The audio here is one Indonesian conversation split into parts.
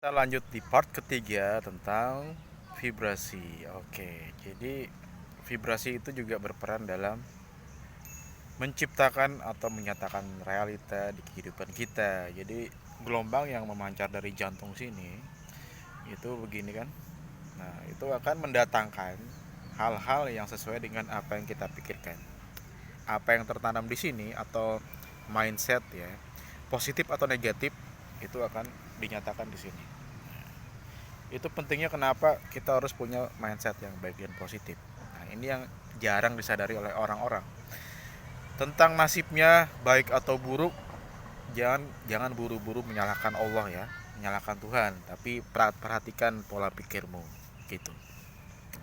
Kita lanjut di part ketiga tentang vibrasi. Oke, jadi vibrasi itu juga berperan dalam menciptakan atau menyatakan realita di kehidupan kita. Jadi gelombang yang memancar dari jantung sini itu begini kan. Nah, itu akan mendatangkan hal-hal yang sesuai dengan apa yang kita pikirkan. Apa yang tertanam di sini atau mindset ya, positif atau negatif itu akan dinyatakan di sini. Itu pentingnya kenapa kita harus punya mindset yang baik dan positif. Nah, ini yang jarang disadari oleh orang-orang. Tentang nasibnya baik atau buruk, jangan jangan buru-buru menyalahkan Allah ya, menyalahkan Tuhan, tapi perhatikan pola pikirmu gitu.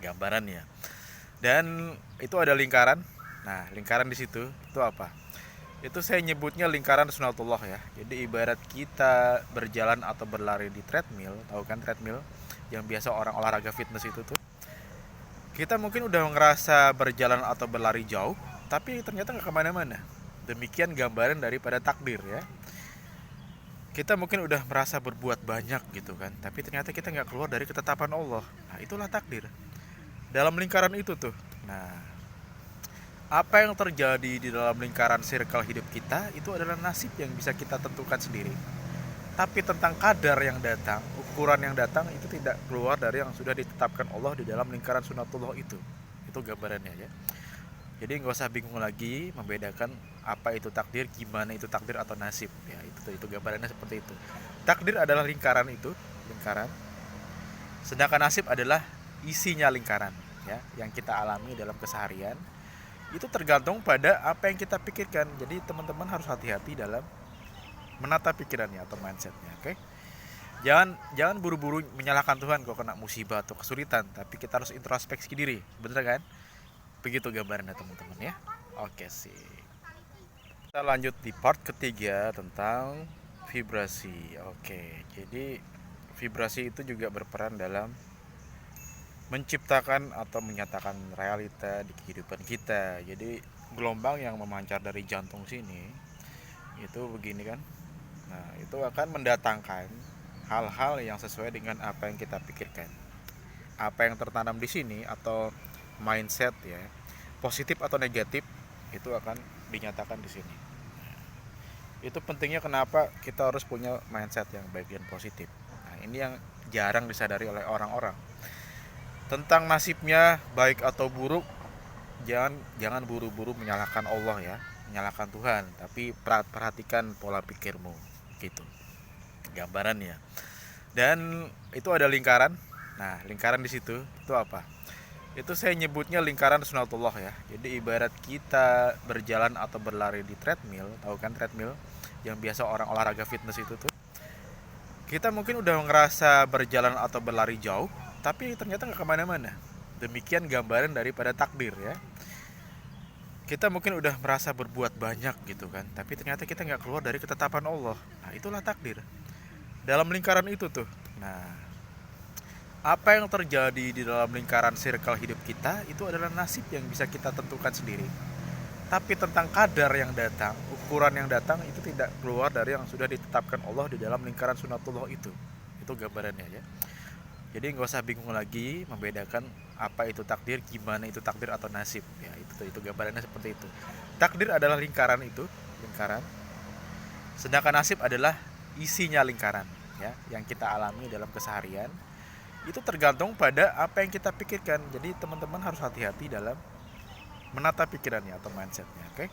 Gambarannya. Dan itu ada lingkaran. Nah, lingkaran di situ itu apa? Itu saya nyebutnya lingkaran sunatullah ya. Jadi ibarat kita berjalan atau berlari di treadmill, tahu kan treadmill yang biasa orang olahraga fitness itu tuh. Kita mungkin udah ngerasa berjalan atau berlari jauh, tapi ternyata nggak kemana-mana. Demikian gambaran daripada takdir ya. Kita mungkin udah merasa berbuat banyak gitu kan, tapi ternyata kita nggak keluar dari ketetapan Allah. Nah, itulah takdir. Dalam lingkaran itu tuh. Nah, apa yang terjadi di dalam lingkaran circle hidup kita itu adalah nasib yang bisa kita tentukan sendiri. Tapi tentang kadar yang datang, ukuran yang datang itu tidak keluar dari yang sudah ditetapkan Allah di dalam lingkaran sunatullah itu. Itu gambarannya ya. Jadi nggak usah bingung lagi membedakan apa itu takdir, gimana itu takdir atau nasib. Ya itu gambarannya seperti itu. Takdir adalah lingkaran itu, lingkaran. Sedangkan nasib adalah isinya lingkaran ya, yang kita alami dalam keseharian. Itu tergantung pada apa yang kita pikirkan. Jadi teman-teman harus hati-hati dalam menata pikirannya atau mindsetnya, oke? Jangan buru-buru menyalahkan Tuhan kalau kena musibah atau kesulitan, tapi kita harus introspeksi diri, bener kan? Begitu gambarannya teman-teman ya. Oke sih. Kita lanjut di part ketiga tentang vibrasi. Oke, jadi vibrasi itu juga berperan dalam menciptakan atau menyatakan realita di kehidupan kita. Jadi gelombang yang memancar dari jantung sini itu begini kan. Nah, itu akan mendatangkan hal-hal yang sesuai dengan apa yang kita pikirkan. Apa yang tertanam di sini atau mindset ya, positif atau negatif itu akan dinyatakan di sini. Itu pentingnya kenapa kita harus punya mindset yang baik dan positif. Nah, ini yang jarang disadari oleh orang-orang. Tentang nasibnya baik atau buruk, jangan buru-buru menyalahkan Allah ya, menyalahkan Tuhan, tapi perhatikan pola pikirmu gitu. Gambarannya. Dan itu ada lingkaran. Nah, lingkaran di situ itu apa? Itu saya nyebutnya lingkaran sunatullah ya. Jadi ibarat kita berjalan atau berlari di treadmill, tahu kan treadmill yang biasa orang olahraga fitness itu tuh. Kita mungkin udah ngerasa berjalan atau berlari jauh, tapi ternyata nggak kemana-mana. Demikian gambaran daripada takdir ya. Kita mungkin udah merasa berbuat banyak gitu kan, tapi ternyata kita nggak keluar dari ketetapan Allah. Nah, itulah takdir. Dalam lingkaran itu tuh. Nah, apa yang terjadi di dalam lingkaran circle hidup kita itu adalah nasib yang bisa kita tentukan sendiri. Tapi tentang kadar yang datang, ukuran yang datang itu tidak keluar dari yang sudah ditetapkan Allah di dalam lingkaran sunatullah itu. Itu gambarannya ya. Jadi nggak usah bingung lagi membedakan apa itu takdir, gimana itu takdir atau nasib. Ya itu gambarannya seperti itu. Takdir adalah lingkaran itu, lingkaran. Sedangkan nasib adalah isinya lingkaran ya, yang kita alami dalam keseharian. Itu tergantung pada apa yang kita pikirkan. Jadi teman-teman harus hati-hati dalam menata pikirannya atau mindsetnya, oke?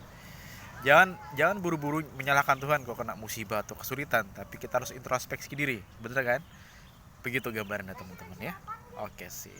Jangan buru-buru menyalahkan Tuhan kalau kena musibah atau kesulitan, tapi kita harus introspeksi diri, bener kan? Begitu gambarannya teman-teman ya. Oke sih.